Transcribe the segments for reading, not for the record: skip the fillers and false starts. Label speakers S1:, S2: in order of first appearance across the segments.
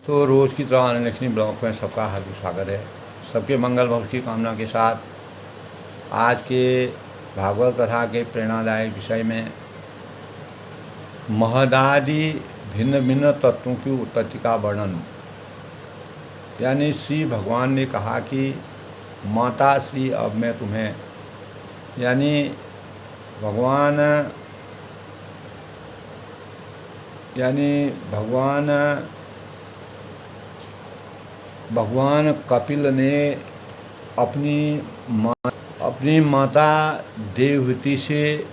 S1: तो रोज़ की तरह अनलिखनी ब्लॉग में सबका हार्दिक स्वागत है। सबके मंगल भविष्य की कामना के साथ आज के भागवत कथा के प्रेरणादायक विषय में महदादि भिन्न भिन्न तत्वों की उत्पत्ति का वर्णन, यानी श्री भगवान ने कहा कि माता श्री अब मैं तुम्हें, यानी भगवान भगवान कपिल ने अपनी माता देवहूति से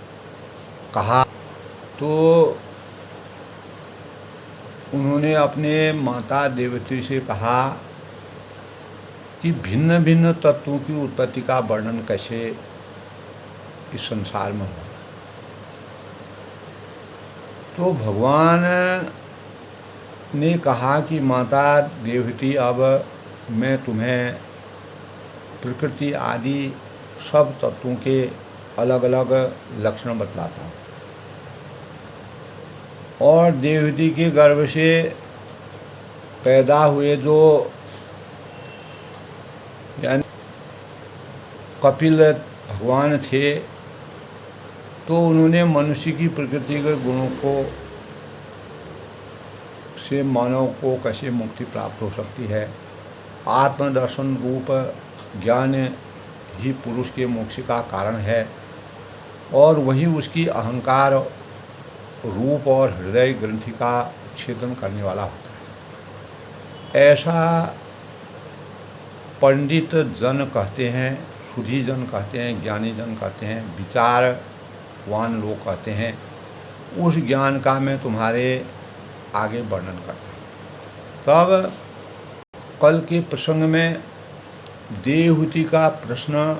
S1: कहा, तो उन्होंने अपने माता देवहूति से कहा कि भिन्न भिन्न तत्वों की उत्पत्ति का वर्णन कैसे इस संसार में हो। तो भगवान ने कहा कि माता देवहूति अब मैं तुम्हें प्रकृति आदि सब तत्वों के अलग अलग लक्षण बतलाता हूँ, और देवहूति के गर्भ से पैदा हुए जो यानी कपिल भगवान थे, तो उन्होंने मनुष्य की प्रकृति के गुणों को से मानव को कैसे मुक्ति प्राप्त हो सकती है। आत्मदर्शन रूप ज्ञान ही पुरुष के मोक्ष का कारण है, और वही उसकी अहंकार रूप और हृदय ग्रंथि का छेदन करने वाला होता है। ऐसा पंडित जन कहते हैं, सुधी जन कहते हैं, ज्ञानी जन कहते हैं, विचारवान लोग कहते हैं। उस ज्ञान का मैं तुम्हारे आगे वर्णन करता हूँ। तब कल के प्रसंग में देवहूति का प्रश्न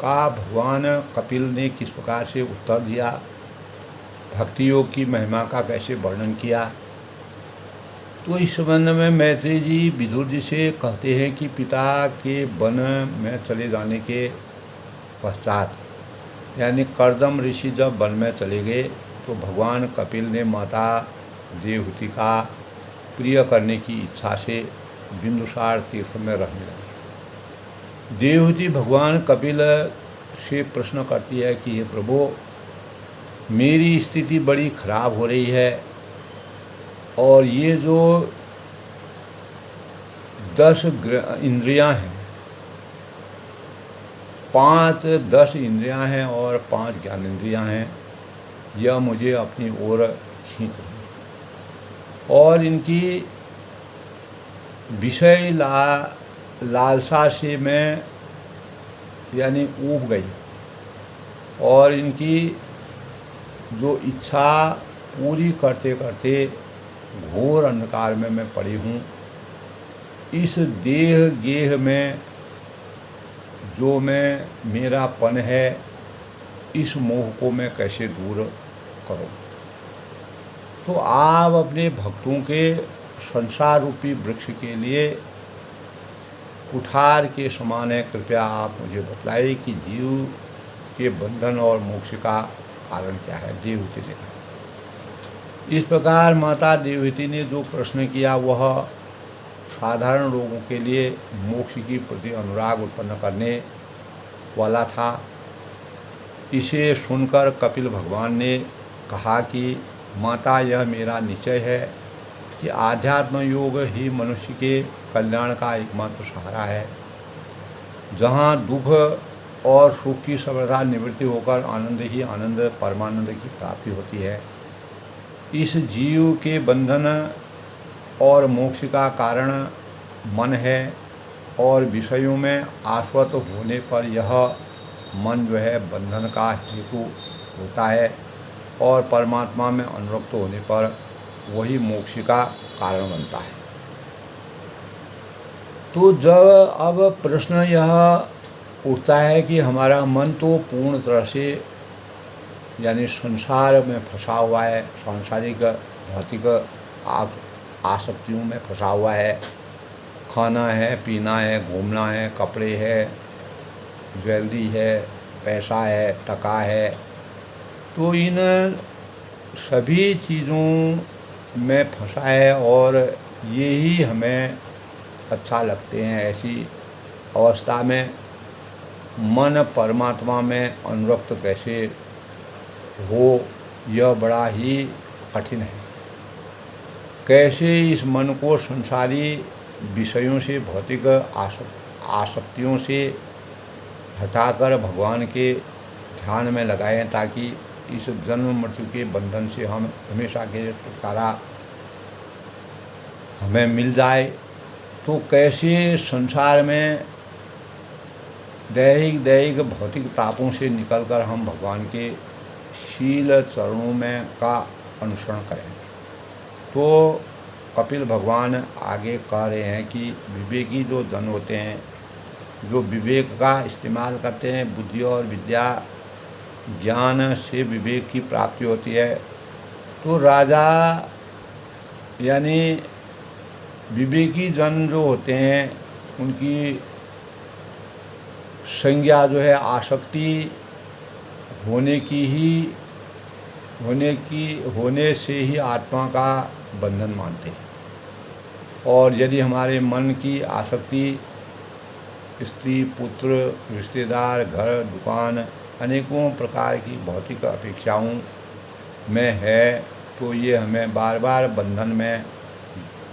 S1: का भगवान कपिल ने किस प्रकार से उत्तर दिया, भक्ति योग की महिमा का कैसे वर्णन किया, तो इस संबंध में मैत्री जी विदुर जी से कहते हैं कि पिता के वन में चले जाने के पश्चात, यानी कर्दम ऋषि जब वन में चले गए, तो भगवान कपिल ने माता देवहूति का प्रिय करने की इच्छा से बिंदुसार तीर्थ में रहने लगी। देवहूति भगवान कपिल से प्रश्न करती है कि हे प्रभु, मेरी स्थिति बड़ी खराब हो रही है, और ये जो 10 इंद्रियां हैं, 10 इंद्रियां हैं और 5 ज्ञानेंद्रियां हैं, यह मुझे अपनी ओर खींच रही है, और इनकी विषय लालसा से मैं यानी ऊब गई, और इनकी जो इच्छा पूरी करते करते घोर अंधकार में मैं पड़ी हूँ। इस देह गेह में जो मेरापन है, इस मोह को मैं कैसे दूर करूँ। तो आप अपने भक्तों के संसार रूपी वृक्ष के लिए कुठार के समान है, कृपया आप मुझे बतलाइए कि जीव के बंधन और मोक्ष का कारण क्या है। देवहूति ने कहा। इस प्रकार माता देवहूति ने जो प्रश्न किया वह साधारण लोगों के लिए मोक्ष की प्रति अनुराग उत्पन्न करने वाला था। इसे सुनकर कपिल भगवान ने कहा कि माता, यह मेरा निश्चय है कि आध्यात्म योग ही मनुष्य के कल्याण का एकमात्र सहारा है। जहाँ दुख और सुख की सर्वथा निवृत्ति होकर आनंद ही आनंद, परमानंद की प्राप्ति होती है। इस जीव के बंधन और मोक्ष का कारण मन है, और विषयों में आश्वत होने पर यह मन जो है बंधन का हेतु होता है, और परमात्मा में अनुरक्त होने पर वही मोक्ष का कारण बनता है। तो जब अब प्रश्न यह उठता है कि हमारा मन तो पूर्ण तरह से यानी संसार में फंसा हुआ है, सांसारिक भौतिक आसक्तियों में फंसा हुआ है। खाना है, पीना है, घूमना है, कपड़े है, ज्वेलरी है, पैसा है, टका है, तो इन सभी चीज़ों में फंसा है, और ये ही हमें अच्छा लगते हैं। ऐसी अवस्था में मन परमात्मा में अनुरक्त कैसे हो, यह बड़ा ही कठिन है। कैसे इस मन को संसारी विषयों से, भौतिक आसक्तियों से हटाकर भगवान के ध्यान में लगाएं, ताकि इस जन्म मृत्यु के बंधन से हम हमेशा के लिए छुटकारा हमें मिल जाए। तो कैसे संसार में दैहिक भौतिक तापों से निकलकर हम भगवान के शील चरणों में का अनुसरण करें। तो कपिल भगवान आगे कह रहे हैं कि विवेकी जो जन होते हैं, जो विवेक का इस्तेमाल करते हैं, बुद्धि और विद्या ज्ञान से विवेक की प्राप्ति होती है। तो राजा यानी विवेकी जन जो होते हैं, उनकी संज्ञा जो है आसक्ति होने से ही आत्मा का बंधन मानते हैं। और यदि हमारे मन की आसक्ति स्त्री, पुत्र, रिश्तेदार, घर, दुकान, अनेकों प्रकार की भौतिक अपेक्षाओं में है, तो ये हमें बार बार बंधन में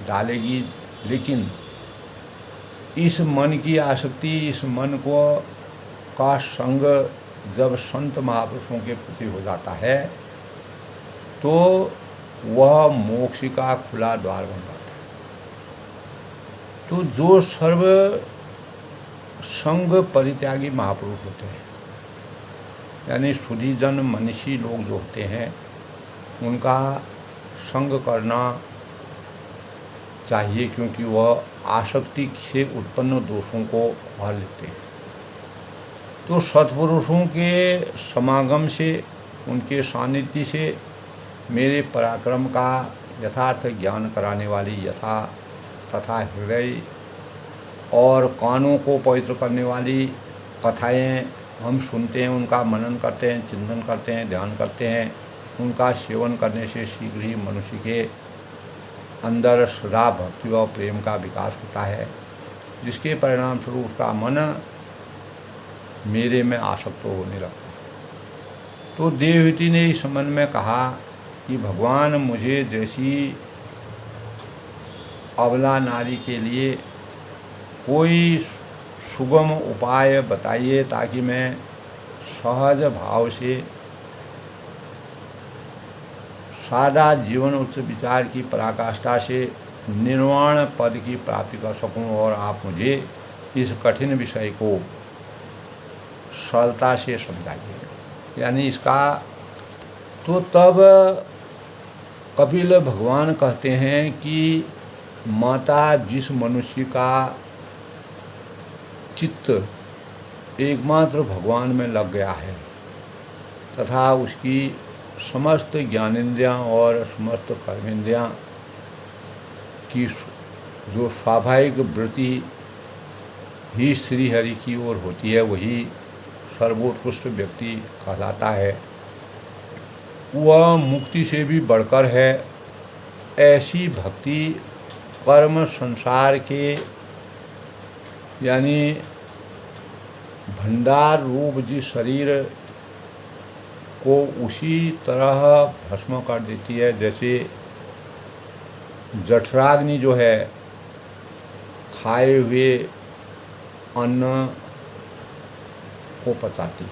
S1: डालेगी। लेकिन इस मन की आसक्ति, इस मन का संग जब संत महापुरुषों के प्रति हो जाता है, तो वह मोक्ष का खुला द्वार बन जाता है। तो जो सर्व संग परित्यागी महापुरुष होते हैं, यानी सुधीजन मनीषी लोग जो होते हैं, उनका संग करना चाहिए, क्योंकि वह आसक्ति से उत्पन्न दोषों को हर लेते हैं। तो सत्पुरुषों के समागम से, उनके सानिध्य से मेरे पराक्रम का यथार्थ ज्ञान कराने वाली तथा हृदय और कानों को पवित्र करने वाली कथाएं हम सुनते हैं, उनका मनन करते हैं, चिंतन करते हैं, ध्यान करते हैं। उनका सेवन करने से शीघ्र ही मनुष्य के अंदर श्रद्धा, भक्ति और प्रेम का विकास होता है, जिसके परिणाम स्वरूप उसका मन मेरे में आसक्त होने लगता है। तो देवहूति ने इस संबंध में कहा कि भगवान, मुझे जैसी अबला नारी के लिए कोई सुगम उपाय बताइए, ताकि मैं सहज भाव से सादा जीवन उच्च विचार की पराकाष्ठा से निर्वाण पद की प्राप्ति कर सकूं, और आप मुझे इस कठिन विषय को सरलता से समझाइए। यानी इसका तो तब कपिल भगवान कहते हैं कि माता, जिस मनुष्य का चित्त एकमात्र भगवान में लग गया है तथा उसकी समस्त ज्ञानेंद्रियाँ और समस्त कर्मेंद्रियाँ की जो स्वाभाविक वृत्ति ही श्री हरि की ओर होती है, वही सर्वोत्कृष्ट व्यक्ति कहलाता है। वह मुक्ति से भी बढ़कर है। ऐसी भक्ति कर्म संसार के यानी भंडार रूप जिस शरीर को उसी तरह भस्म कर देती है, जैसे जठराग्नि जो है खाए हुए अन्न को पचाती।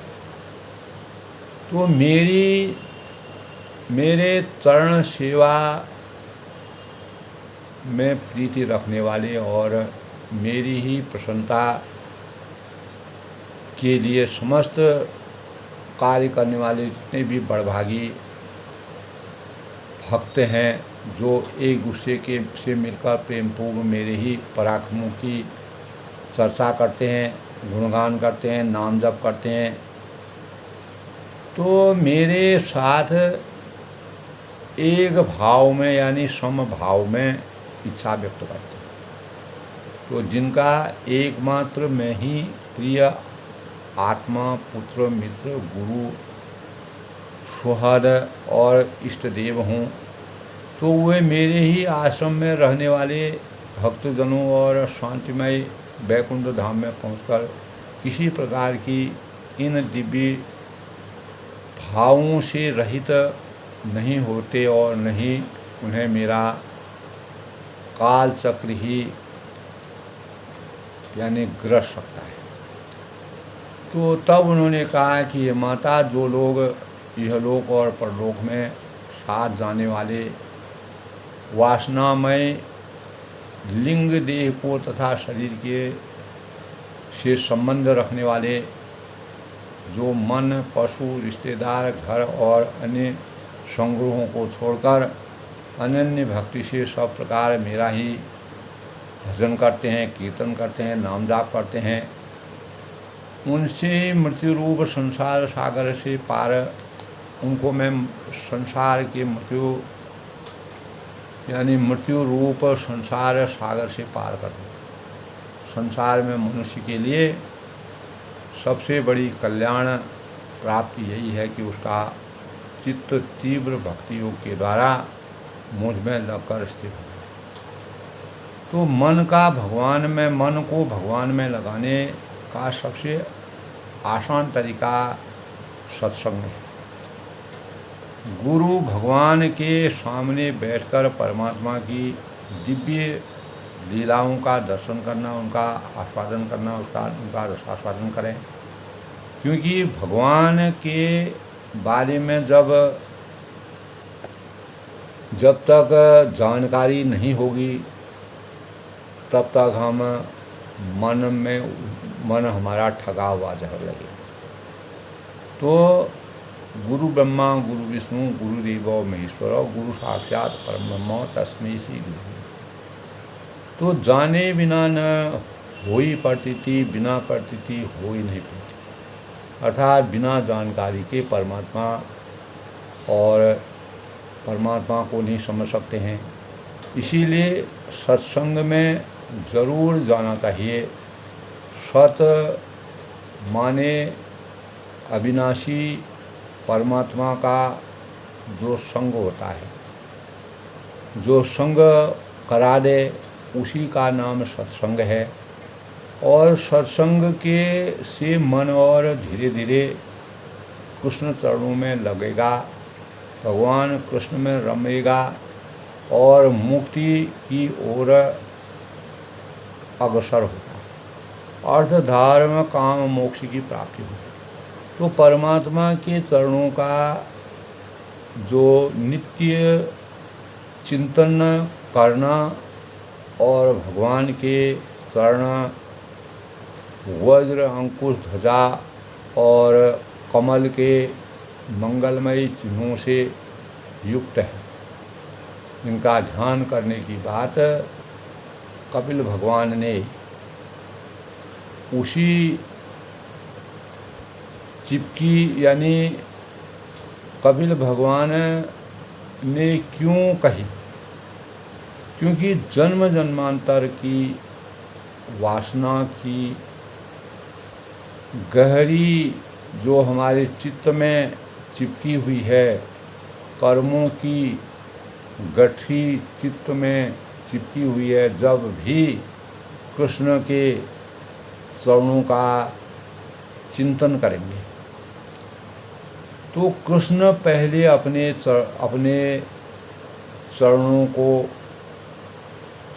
S1: तो मेरे चरण सेवा में प्रीति रखने वाले और मेरी ही प्रसन्नता के लिए समस्त कार्य करने वाले जितने भी बड़भागी भक्त हैं, जो एक दूसरे के से मिलकर प्रेम पूर्व मेरे ही पराक्रमों की चर्चा करते हैं, गुणगान करते हैं, नाम जप करते हैं, तो मेरे साथ एक भाव में यानी सम भाव में इच्छा व्यक्त करते हैं। तो जिनका एकमात्र मैं ही प्रिय आत्मा, पुत्र, मित्र, गुरु, सुहृद और इष्ट देव हूँ, तो वे मेरे ही आश्रम में रहने वाले भक्तजनों और शांतिमय वैकुंठ धाम में पहुंचकर किसी प्रकार की इन दिव्य भावों से रहित नहीं होते और नहीं उन्हें मेरा काल चक्र ही यानी ग्रस सकता है। तो तब उन्होंने कहा कि ये माता, जो लोग इहलोक और परलोक में साथ जाने वाले वासनामय लिंग देह को तथा शरीर के से संबंध रखने वाले, जो मन, पशु, रिश्तेदार, घर और अन्य संग्रहों को छोड़कर अनन्य भक्ति से सब प्रकार मेरा ही भजन करते हैं, कीर्तन करते हैं, नाम जाप करते हैं, उनसे मृत्यु रूप संसार सागर से पार, उनको मैं संसार के मृत्यु यानी मृत्यु रूप संसार सागर से पार कर दूँ। संसार में मनुष्य के लिए सबसे बड़ी कल्याण प्राप्ति यही है कि उसका चित्त तीव्र भक्ति योग के द्वारा मुझ में लगकर स्थित हो। तो मन को भगवान में लगाने का सबसे आसान तरीका सत्संग है। गुरु भगवान के सामने बैठकर परमात्मा की दिव्य लीलाओं का दर्शन करना, उनका आस्वादन करना, उनका रसास्वादन करें। क्योंकि भगवान के बारे में जब तक जानकारी नहीं होगी तब तक मन हमारा ठगा हुआ जहर लगे। तो गुरु ब्रह्मा गुरु विष्णु गुरु देवो महेश्वर गुरु साक्षात परब्रह्म तस्मै श्री गुरु। तो जाने बिना न होई प्रतीति, बिना प्रतीति हो ही नहीं पाती। अर्थात बिना जानकारी के परमात्मा को नहीं समझ सकते हैं। इसीलिए सत्संग में ज़रूर जाना चाहिए। सत माने अविनाशी परमात्मा का जो संग होता है, जो संग करा दे उसी का नाम सत्संग है। और सत्संग से मन और धीरे धीरे कृष्ण चरणों में लगेगा, भगवान कृष्ण में रमेगा और मुक्ति की ओर अग्रसर होगा। अर्थ धर्म काम मोक्ष की प्राप्ति होगी। तो परमात्मा के चरणों का जो नित्य चिंतन करना और भगवान के चरण वज्र अंकुश ध्वजा और कमल के मंगलमयी चिन्हों से युक्त है, इनका ध्यान करने की बात कपिल भगवान ने उसी चिपकी यानी कपिल भगवान ने क्यों कही? क्योंकि जन्म जन्मांतर की वासना की गहरी जो हमारे चित्त में चिपकी हुई है, कर्मों की गठरी चित्त में चिपकी हुई है, जब भी कृष्ण के चरणों का चिंतन करेंगे तो कृष्ण पहले अपने चरणों को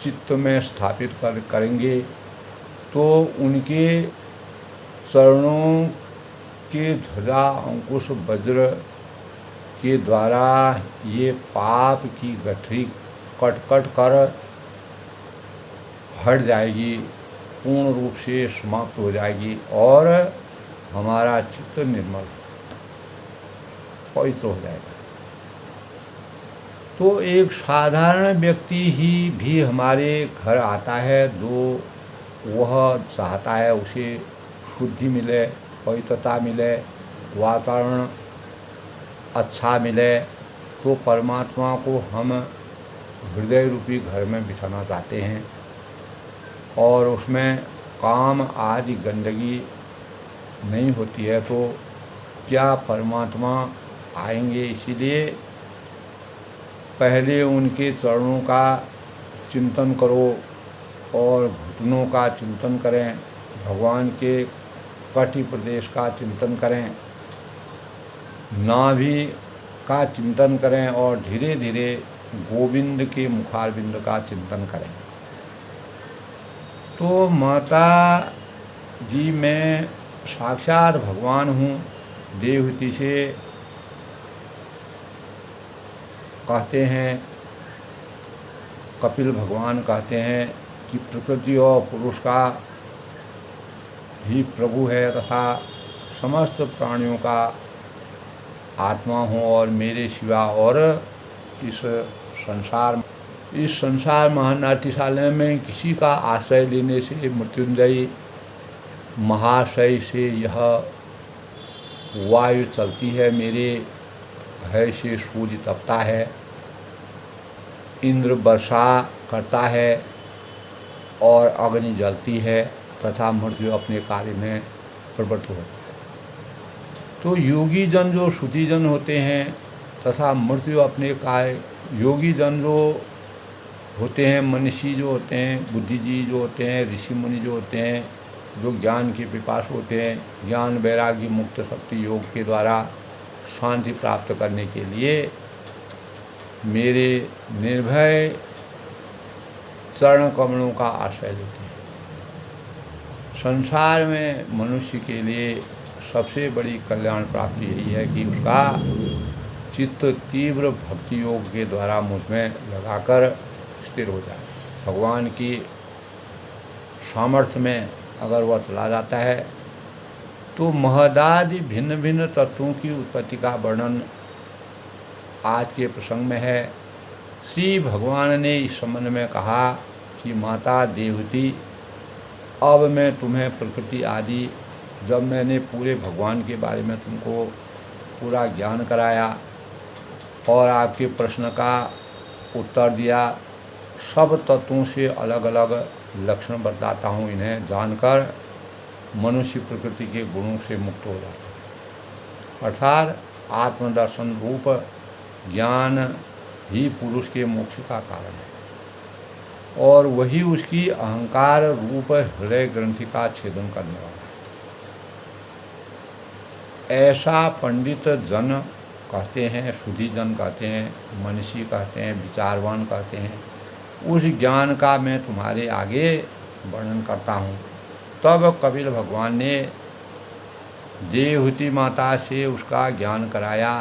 S1: चित्त में स्थापित करेंगे, तो उनके चरणों के ध्वजा अंकुश वज्र के द्वारा ये पाप की गठरी कट कर हट जाएगी, पूर्ण रूप से समाप्त हो जाएगी और हमारा चित्त निर्मल पवित्र हो जाएगा। तो एक साधारण व्यक्ति ही भी हमारे घर आता है, जो वह चाहता है उसे शुद्धि मिले, पवित्रता मिले, वातावरण अच्छा मिले, तो परमात्मा को हम हृदय रूपी घर में बिठाना चाहते हैं और उसमें काम आदि गंदगी नहीं होती है, तो क्या परमात्मा आएंगे? इसीलिए पहले उनके चरणों का चिंतन करो और घुटनों का चिंतन करें, भगवान के कटी प्रदेश का चिंतन करें, नाभि का चिंतन करें और धीरे धीरे गोविंद के मुखारविंद का चिंतन करें। तो माता जी मैं साक्षात भगवान हूँ। देवहूति से कहते हैं, कपिल भगवान कहते हैं कि प्रकृति और पुरुष का भी प्रभु है तथा समस्त प्राणियों का आत्मा हूँ और मेरे सिवा और इस संसार महानाट्यशाला में किसी का आश्रय लेने से मृत्युंजयी महाशय से यह वायु चलती है, मेरे भय से सूर्य तपता है, इंद्र वर्षा करता है और अग्नि जलती है तथा मृत्यु अपने कार्य में प्रवृत्त होता है। तो योगी जन जो श्रुति जन होते हैं तथा मृत्यु अपने कार्य, योगी जन जो होते हैं, मनीषी जो होते हैं, बुद्धिजीवी जो होते हैं, ऋषि मुनि जो होते हैं, जो ज्ञान के पिपासु होते हैं, ज्ञान वैराग्य मुक्त शक्ति योग के द्वारा शांति प्राप्त करने के लिए मेरे निर्भय चरण कमलों का आश्रय लेते हैं। संसार में मनुष्य के लिए सबसे बड़ी कल्याण प्राप्ति यही है कि उसका चित्त तीव्र भक्ति योग के द्वारा मुझ में लगाकर स्थिर हो जाए। भगवान की सामर्थ्य में अगर वह चला जाता है तो महदादि भिन्न भिन्न तत्वों की उत्पत्ति का वर्णन आज के प्रसंग में है। श्री भगवान ने इस संबंध में कहा कि माता देवहूति, अब मैं तुम्हें प्रकृति आदि, जब मैंने पूरे भगवान के बारे में तुमको पूरा ज्ञान कराया और आपके प्रश्न का उत्तर दिया, सब तत्वों से अलग अलग लक्षण बताता हूँ। इन्हें जानकर मनुष्य प्रकृति के गुणों से मुक्त हो जाता है। अर्थात आत्मदर्शन रूप ज्ञान ही पुरुष के मोक्ष का कारण है और वही उसकी अहंकार रूप हृदय ग्रंथि का छेदन करने वाला है। ऐसा पंडित जन कहते हैं, शुद्धि जन कहते हैं, मनीषी कहते हैं, विचारवान कहते हैं। उस ज्ञान का मैं तुम्हारे आगे वर्णन करता हूँ। तब कपिल भगवान ने देवहूति माता से उसका ज्ञान कराया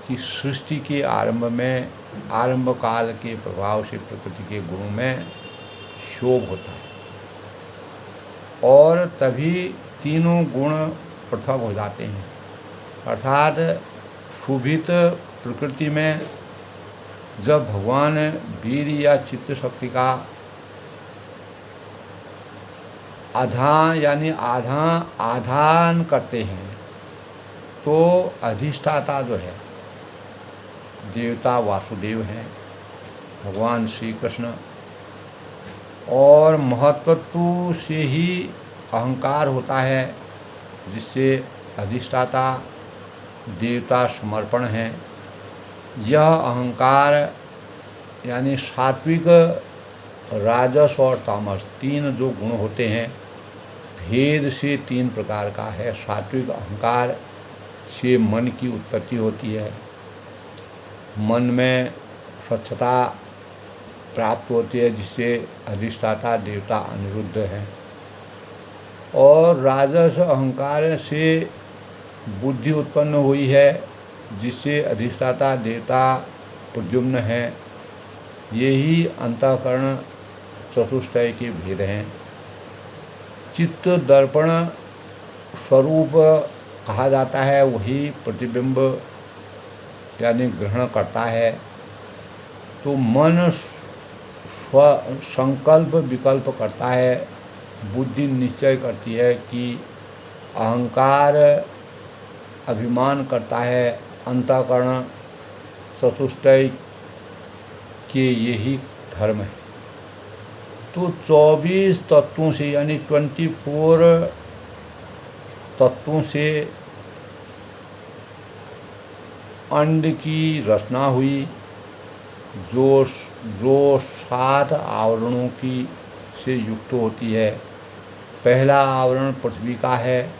S1: कि सृष्टि के आरंभ में, आरंभ काल के प्रभाव से प्रकृति के गुणों में क्षोभ होता है और तभी तीनों गुण पृथक हो जाते हैं। अर्थात शुभित प्रकृति में जब भगवान वीर या चित्त शक्ति का आधान करते हैं तो अधिष्ठाता जो है देवता वासुदेव हैं, भगवान श्री कृष्ण, और महत्त्व से ही अहंकार होता है जिससे अधिष्ठाता देवता समर्पण है। यह अहंकार यानी सात्विक, राजस और तामस तीन जो गुण होते हैं, भेद से तीन प्रकार का है। सात्विक अहंकार से मन की उत्पत्ति होती है, मन में स्वच्छता प्राप्त होती है जिससे अधिष्ठाता देवता अनिरुद्ध है। और राजस अहंकार से बुद्धि उत्पन्न हुई है जिससे अधिष्ठाता देवता प्रद्युम्न है। यही अंतःकरण चतुष्टय के भेद हैं। चित्त दर्पण स्वरूप कहा जाता है, वही प्रतिबिंब यानी ग्रहण करता है। तो मन स्व संकल्प विकल्प करता है, बुद्धि निश्चय करती है कि अहंकार अभिमान करता है, अंतःकरण चतुष्टय के यही धर्म है। तो 24 तत्वों से यानी 24 तत्वों से अंड की रचना हुई जो जो 7 आवरणों की से युक्त होती है। पहला आवरण पृथ्वी का है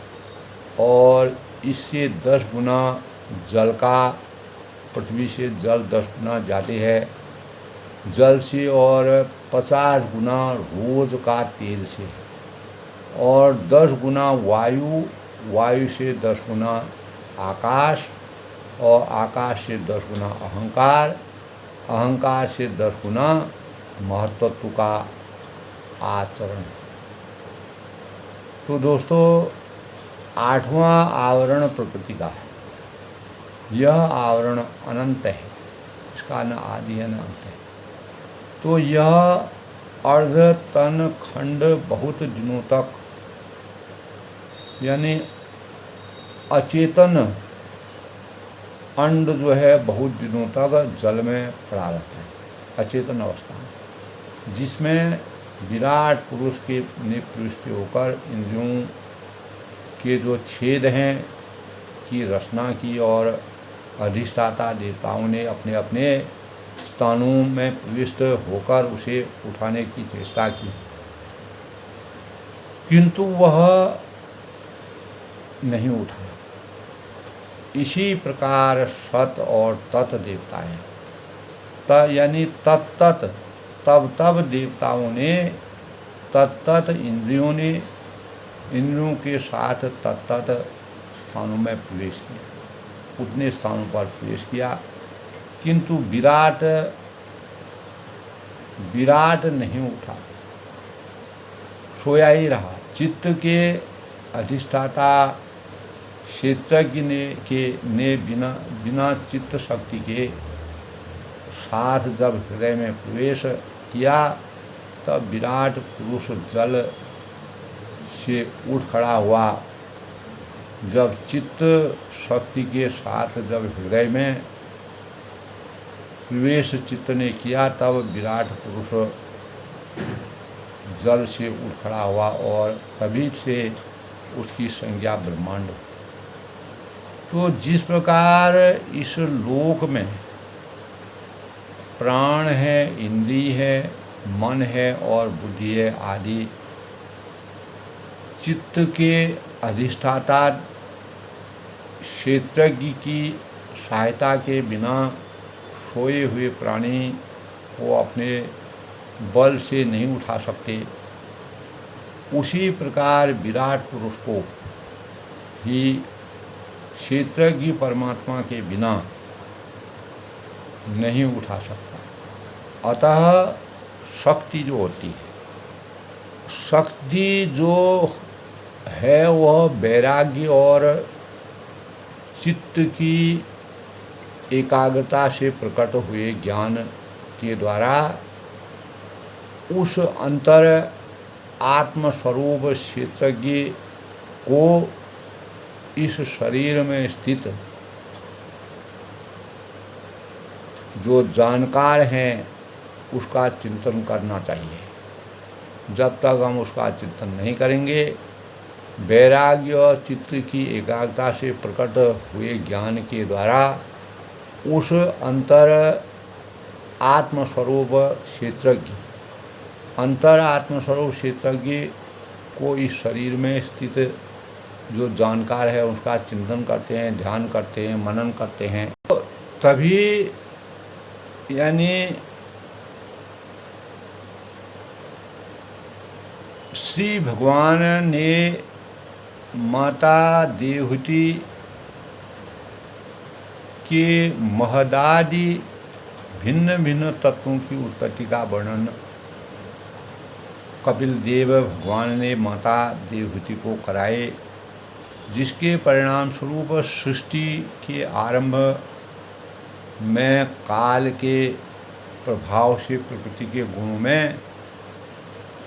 S1: और इससे 10 गुना जल का, पृथ्वी से जल 10 गुना ज़्यादा है जल से, और 50 गुना रोज का तेज से, और 10 गुना वायु, वायु से 10 गुना आकाश, और आकाश से 10 गुना अहंकार, अहंकार से 10 गुना महत्त्व का आचरण। तो दोस्तों, 8वां आवरण प्रकृति का है। यह आवरण अनंत है, इसका न आदि है न अंत है। तो यह अर्ध तन खंड बहुत दिनों तक, यानी अचेतन अंड जो है बहुत दिनों तक जल में पड़ा रहता है, अचेतन अवस्था में, जिसमें विराट पुरुष के ने प्रविष्ट होकर इंद्रियों के जो छेद हैं की रचना की, और अधिष्ठाता देवताओं ने अपने अपने स्थानों में प्रविष्ट होकर उसे उठाने की चेष्टा की, किंतु वह नहीं उठा। इसी प्रकार सत और तत् देवताएं, यानी तत्त तब देवताओं ने, तत्त इंद्रियों ने इंद्रियों के साथ तत्त स्थानों में प्रवेश किया, उतने स्थानों पर प्रवेश किया, किंतु विराट नहीं उठा, सोया ही रहा। चित्त के अधिष्ठाता क्षेत्रज्ञ ने बिना चित्त शक्ति के साथ जब हृदय में प्रवेश किया, तब विराट पुरुष जल से उठ खड़ा हुआ। जब चित्त शक्ति के साथ जब हृदय में प्रवेश चित्त ने किया, तब विराट पुरुष जल से उठ खड़ा हुआ, और तभी से उसकी संज्ञा ब्रह्मांड। तो जिस प्रकार इस लोक में प्राण है, इंद्रिय है, मन है और बुद्धि है आदि चित्त के अधिष्ठाता क्षेत्रज्ञ की सहायता के बिना सोए हुए प्राणी को अपने बल से नहीं उठा सकते, उसी प्रकार विराट पुरुष को ही क्षेत्रज्ञ परमात्मा के बिना नहीं उठा सकता। अतः शक्ति जो होती है, शक्ति जो है वह वैराग्य और चित्त की एकाग्रता से प्रकट हुए ज्ञान के द्वारा उस अंतर आत्मस्वरूप क्षेत्रज्ञ को इस शरीर में स्थित जो जानकार हैं उसका चिंतन करना चाहिए। जब तक हम उसका चिंतन नहीं करेंगे, वैराग्य और चित्त की एकाग्रता से प्रकट हुए ज्ञान के द्वारा उस अंतर आत्मस्वरूप क्षेत्रज्ञ, अंतर आत्मस्वरूप क्षेत्रज्ञ को इस शरीर में स्थित जो जानकार है उसका चिंतन करते हैं, ध्यान करते हैं, मनन करते हैं, तो तभी यानी श्री भगवान ने माता देवहूति के महदादि भिन्न भिन्न तत्वों की उत्पत्ति का वर्णन कपिल देव भगवान ने माता देवहूति को कराए, जिसके परिणाम स्वरूप सृष्टि के आरंभ में काल के प्रभाव से प्रकृति के गुणों में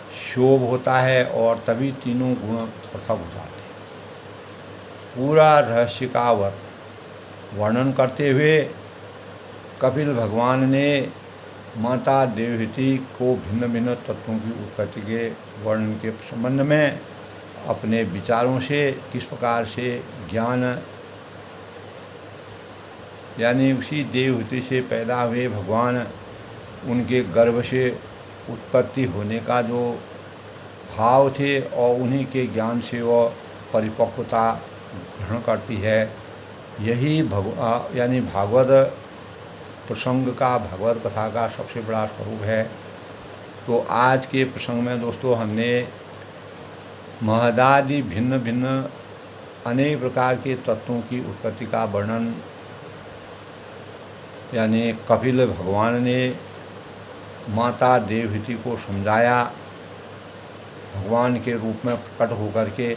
S1: क्षोभ होता है और तभी तीनों गुण पृथक हो जाते हैं। पूरा रहस्य का वर्णन करते हुए कपिल भगवान ने माता देवहूति को भिन्न भिन्न तत्वों की उत्पत्ति के वर्णन के संबंध में अपने विचारों से किस प्रकार से ज्ञान, यानी उसी देवहूति से पैदा हुए भगवान उनके गर्भ से उत्पत्ति होने का जो भाव थे और उन्हीं के ज्ञान से वह परिपक्वता ग्रहण करती है। यही यानी भागवत प्रसंग का, भागवत कथा का सबसे बड़ा स्वरूप है। तो आज के प्रसंग में दोस्तों हमने महदादि भिन्न भिन्न अनेक प्रकार के तत्वों की उत्पत्ति का वर्णन, यानी कपिल भगवान ने माता देवहूति को समझाया भगवान के रूप में प्रकट होकर के।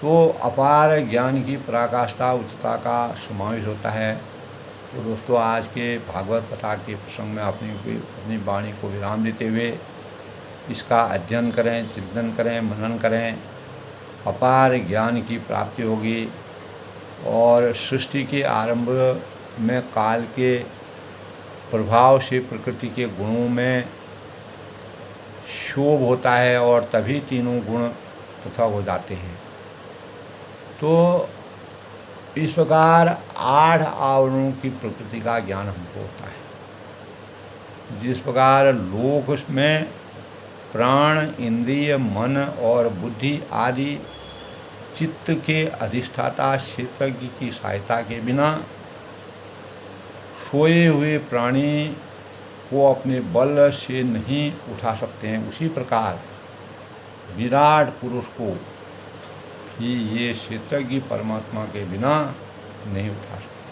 S1: तो अपार ज्ञान की पराकाष्ठा उच्चता का समावेश होता है। तो दोस्तों आज के भागवत कथा के प्रसंग में अपनी वाणी को विराम देते हुए इसका अध्ययन करें, चिंतन करें, मनन करें। अपार ज्ञान की प्राप्ति होगी और सृष्टि के आरंभ में काल के प्रभाव से प्रकृति के गुणों में क्षोभ होता है और तभी तीनों गुण पृथक हो जाते हैं। तो इस प्रकार 8 आवरणों की प्रकृति का ज्ञान हमको होता है। जिस प्रकार लोक में प्राण, इंद्रिय, मन और बुद्धि आदि चित्त के अधिष्ठाता क्षेत्रज्ञ की सहायता के बिना सोए हुए प्राणी को अपने बल से नहीं उठा सकते हैं, उसी प्रकार विराट पुरुष को ही ये क्षेत्रज्ञ परमात्मा के बिना नहीं उठा सकते।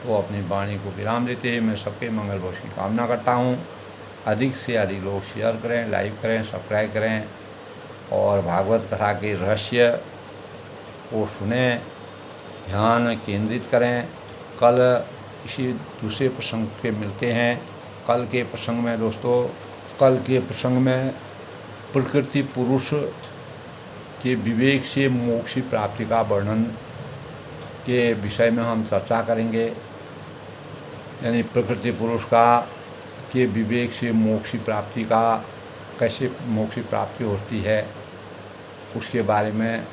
S1: तो अपनी वाणी को विराम देते हुए मैं सबके मंगल भविष्य की कामना करता हूँ। अधिक से अधिक लोग शेयर करें, लाइक करें, सब्सक्राइब करें और भागवत कथा के रहस्य को सुने, ध्यान केंद्रित करें। कल किसी दूसरे प्रसंग पे मिलते हैं। कल के प्रसंग में दोस्तों, कल के प्रसंग में प्रकृति पुरुष के विवेक से मोक्ष की प्राप्ति का वर्णन के विषय में हम चर्चा करेंगे। यानी प्रकृति पुरुष के विवेक से मोक्ष की प्राप्ति का, कैसे मोक्ष की प्राप्ति होती है, उसके बारे में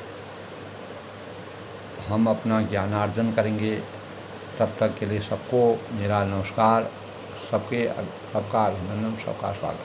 S1: हम अपना ज्ञानार्जन करेंगे। तब तक के लिए सबको मेरा नमस्कार, सबका अभिनंदन, सबका स्वागत।